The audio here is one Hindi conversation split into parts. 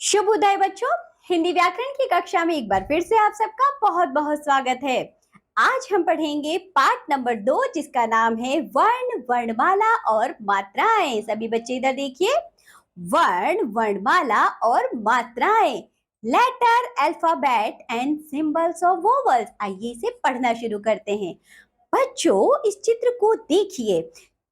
शुभ उदय बच्चों। हिंदी व्याकरण की कक्षा में एक बार फिर से आप सबका बहुत बहुत स्वागत है। आज हम पढ़ेंगे पाठ नंबर 2 जिसका नाम है वर्ण, वर्णमाला और मात्राएं। सभी बच्चे इधर देखिए, वर्ण, वर्णमाला और मात्राएं, letter, alphabet and symbols of vowels. आइए इसे पढ़ना शुरू करते हैं। बच्चों, इस चित्र को देखिए।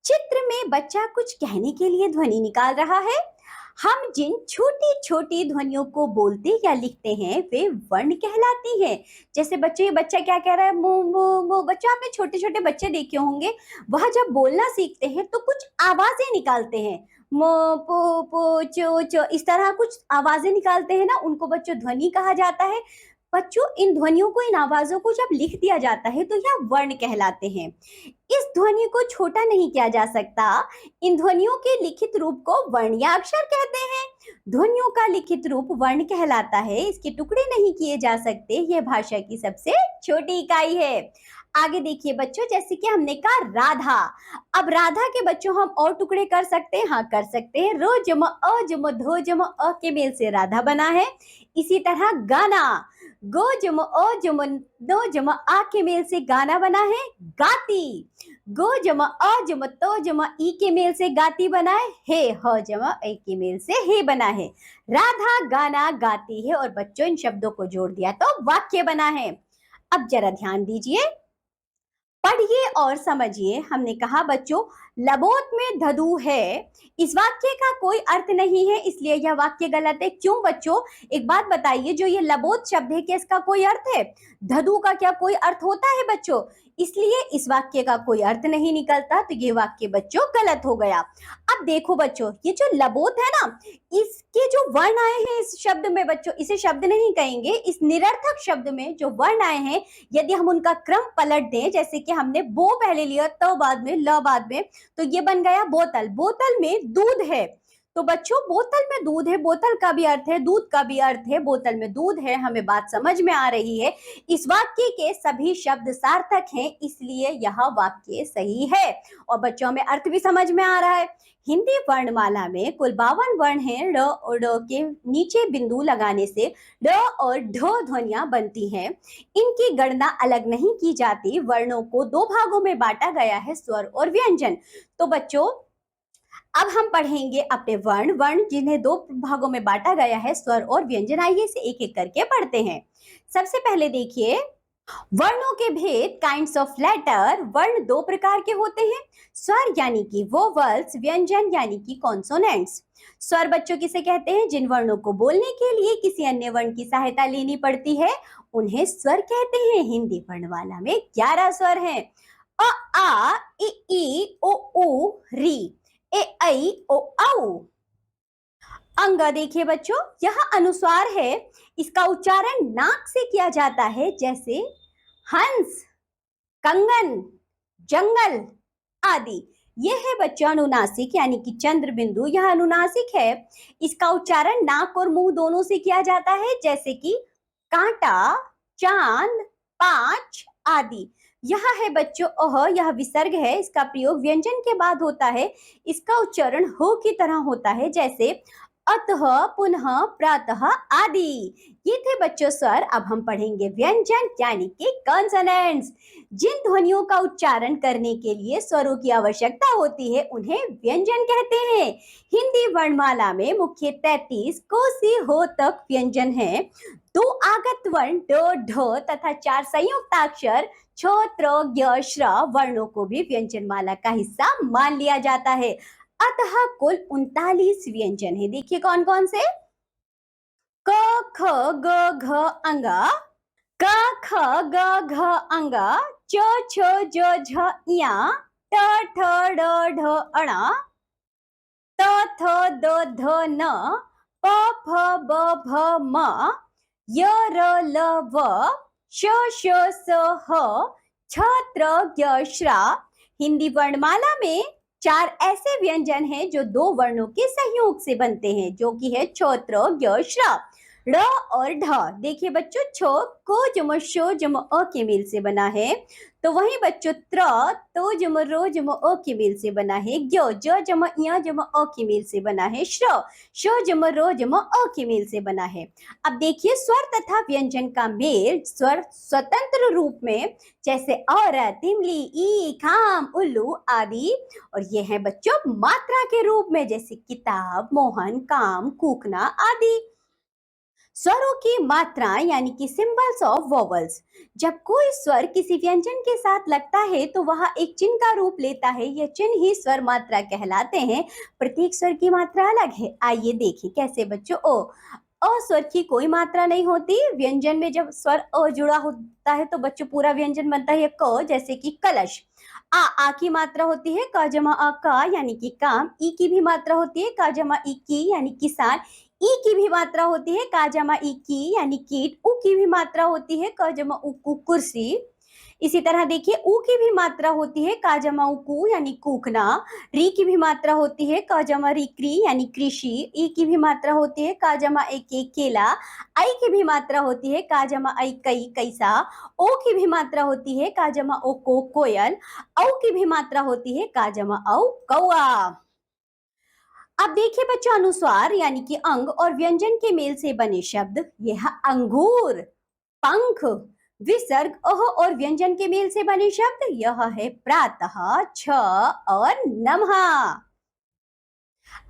चित्र में बच्चा कुछ कहने के लिए ध्वनि निकाल रहा है। हम जिन छोटी छोटी ध्वनियों को बोलते या लिखते हैं वे वर्ण कहलाती हैं। जैसे बच्चों, ये बच्चा क्या कह रहा है? मो मो मो। बच्चों, आपने छोटे छोटे बच्चे देखे होंगे, वह जब बोलना सीखते हैं तो कुछ आवाजें निकालते हैं। मो, पो, पो, चो, चो, इस तरह कुछ आवाजें निकालते हैं ना, उनको बच्चों ध्वनि कहा जाता है। बच्चों, इन ध्वनियों को, इन आवाजों को जब लिख दिया जाता है तो यह वर्ण कहलाते हैं। इस ध्वनि को छोटा नहीं किया जा सकता। इन ध्वनियों के लिखित रूप को वर्ण या अक्षर कहते हैं। ध्वनियों का लिखित रूप वर्ण कहलाता है। इसके टुकड़े नहीं किए जा सकते। यह भाषा की सबसे छोटी इकाई है। आगे देखिए बच्चों, जैसे कि हमने कहा राधा। अब राधा के बच्चों हम और टुकड़े कर सकते हैं। हाँ, कर सकते हैं। रो जमा अ जमा धो जमा अ के मेल से राधा बना है। इसी तरह गाना, गो जमा अ जमा दो जमा आ के मेल से गाना बना है। गाती, गो जमा अ जमा तो जमा ई के मेल से गाती बना है। हे ह जमा ए के मेल से हे बना है। राधा गाना गाती है और बच्चों इन शब्दों को जोड़ दिया तो वाक्य बना है। अब जरा ध्यान दीजिए, पढ़िए और समझिए। हमने कहा बच्चों, लबोत में धधु है। इस वाक्य का कोई अर्थ नहीं है, इसलिए यह वाक्य गलत है। क्यों बच्चों? एक बात बताइए, जो ये लबोत शब्द है क्या इसका कोई अर्थ है? धधु का क्या कोई अर्थ होता है बच्चों? इसलिए इस वाक्य का कोई अर्थ नहीं निकलता, तो ये वाक्य बच्चों गलत हो गया। अब देखो बच्चों, ये जो लबोत है ना, इसके जो वर्ण आए हैं इस शब्द में बच्चों, इसे शब्द नहीं कहेंगे। इस निरर्थक शब्द में जो वर्ण आए हैं, यदि हम उनका क्रम पलट दें, जैसे कि हमने बो पहले लिया, तो बाद में ल बाद में, तो ये बन गया बोतल। बोतल में दूध है, तो बच्चों बोतल में दूध है। बोतल का भी अर्थ है, दूध का भी अर्थ है। बोतल में दूध है। हमें बात समझ में आ रही है। इस वाक्य के सभी शब्द सार्थक हैं, इसलिए यह वाक्य सही है। और बच्चों में अर्थ भी समझ में आ रहा है। हिंदी वर्णमाला में कुल 52 वर्ण हैं। ड और ड के नीचे बिंदु लगाने से ड और ढ ध्वनियां बनती हैं। इनकी गणना अलग नहीं की जाती। वर्णों को दो भागों में बांटा गया है, स्वर और व्यंजन। तो बच्चों, अब हम पढ़ेंगे अपने वर्ण, जिन्हें दो भागों में बांटा गया है, स्वर और व्यंजन। आइए इसे एक एक करके पढ़ते हैं। सबसे पहले देखिए, वर्णों के भेद, काइंड्स ऑफ लेटर। वर्ण दो प्रकार के होते हैं, स्वर यानी कि वोवल्स, व्यंजन यानी कि कॉन्सोनेंट्स। स्वर बच्चों किसे कहते हैं? जिन वर्णों को बोलने के लिए किसी अन्य वर्ण की सहायता लेनी पड़ती है, उन्हें स्वर कहते हैं। हिंदी वर्णमाला में 11 स्वर हैं। अ, आ, इ, ओ, उ, री, ए, ऐ, ओ, औ। अंग देखिए बच्चों, यह अनुस्वार है। इसका उच्चारण नाक से किया जाता है, जैसे हंस, कंगन, जंगल आदि। यह है बच्चों अनुनासिक यानी कि चंद्र बिंदु। यह अनुनासिक है। इसका उच्चारण नाक और मुंह दोनों से किया जाता है, जैसे कि कांटा, चांद, पांच आदि। यह है बच्चों अह, यह विसर्ग है। इसका प्रयोग व्यंजन के बाद होता है। इसका उच्चारण हो की तरह होता है, जैसे अतः, पुनः, प्रातः आदि। ये थे बच्चों स्वर। अब हम पढ़ेंगे व्यंजन यानी कि कॉन्सोनेंट्स। जिन ध्वनियों का उच्चारण करने के लिए स्वरों की आवश्यकता होती है, उन्हें व्यंजन कहते हैं। हिंदी वर्णमाला में मुख्य 33 कोसी हो तक व्यंजन हैं। 2 आगत वर्ण ड, ढ तथा 4 संयुक्ताक्षर छ, त्र, ज्ञ, श्र वर्णों को भी व्यंजनमाला का हिस्सा मान लिया जाता है। अतः कुल 39 व्यंजन है। देखिए कौन कौन से? क, ख, ग, घ, अंग, क, ख, ग, घ, अंग, च, छ, ज, झ, इया, ट, ठ, ड, ढ, अण, त, थ, द, ध, न, प, फ, ब, भ, म, य, र, ल, व, श, श, स, ह, छ, त्र, ज्ञ, श्र। हिंदी वर्णमाला में 4 ऐसे व्यंजन हैं जो 2 वर्णों के संयोग से बनते हैं, जो कि है छ, त्र, ज्ञ, श्र। ड़ और ढ। देखिए बच्चों, छो को जम शो जम अ के मेल से बना है। तो वहीं बच्चों त्र तो जम रो जम अ के मेल से बना है। ग्यो ज जम य जम अ के मेल से बना है। श्र शो जम रो जम अ के मेल से बना है। अब देखिए स्वर तथा व्यंजन का मेल स्वर स्वतंत्र रूप में, जैसे औरत, इमली, ई, खाम, उल्लू आदि। और ये है बच्चों मात्रा के रूप में, जैसे किताब, मोहन, काम, कूकना आदि। स्वरों की मात्रा यानी कि सिंबल्स ऑफ वोवल्स। जब कोई स्वर किसी व्यंजन के साथ लगता है तो वह एक चिन्ह का रूप लेता है। यह चिन्ह ही स्वर मात्रा कहलाते हैं। प्रत्येक स्वर की मात्रा अलग है। आइए देखें कैसे बच्चों। ओ अ स्वर की कोई मात्रा नहीं होती। व्यंजन में जब स्वर अ जुड़ा होता है तो बच्चों पूरा व्यंजन बनता है क, जैसे कि कलश। आ की मात्रा होती है क जमा अ का यानी कि काम। ई की भी मात्रा होती है क जमा ई की यानी किसान। ई की भी मात्रा होती है का जमा ई की यानी कीट। उ की भी मात्रा होती है क जमा उ कु कुर्सी। इसी तरह देखिए ऊ की भी मात्रा होती है का जमा उ कु यानी कूकना। री की भी मात्रा होती है का जमा री क्री यानी कृषि। ई की भी मात्रा होती है का जमा ए के केला। आई की भी मात्रा होती है का जमा आई कई कैसा। ओ की भी मात्रा होती है का जमा ओ को कोयल। औ की भी मात्रा होती है का जमा औ कौआ। अब देखिए बच्चों अनुस्वार यानी कि अंग और व्यंजन के मेल से बने शब्द। यह अंगूर, पंख। विसर्ग अह और व्यंजन के मेल से बने शब्द। यह है प्रातः, छ और नमः।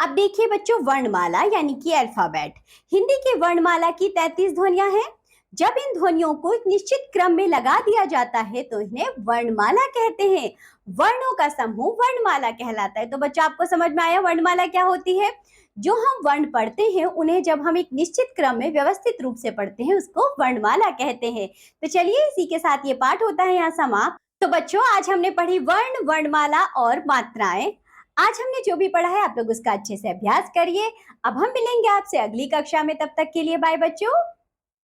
अब देखिए बच्चों वर्णमाला यानी कि अल्फाबेट। हिंदी की वर्णमाला की 33 ध्वनियां हैं। जब इन ध्वनियों को एक निश्चित क्रम में लगा दिया जाता है तो इन्हें वर्णमाला कहते हैं। वर्णों का समूह वर्णमाला कहलाता है। तो बच्चों आपको समझ में आया वर्णमाला क्या होती है। जो हम वर्ण पढ़ते हैं उन्हें जब हम एक निश्चित क्रम में व्यवस्थित रूप से पढ़ते हैं उसको वर्णमाला कहते हैं। तो चलिए इसी के साथ ये पाठ होता है यहाँ समाप्त। तो बच्चों आज हमने पढ़ी वर्ण, वर्णमाला और मात्राएं। आज हमने जो भी पढ़ा है आप लोग उसका अच्छे से अभ्यास करिए। अब हम मिलेंगे आपसे अगली कक्षा में। तब तक के लिए बाय बच्चों।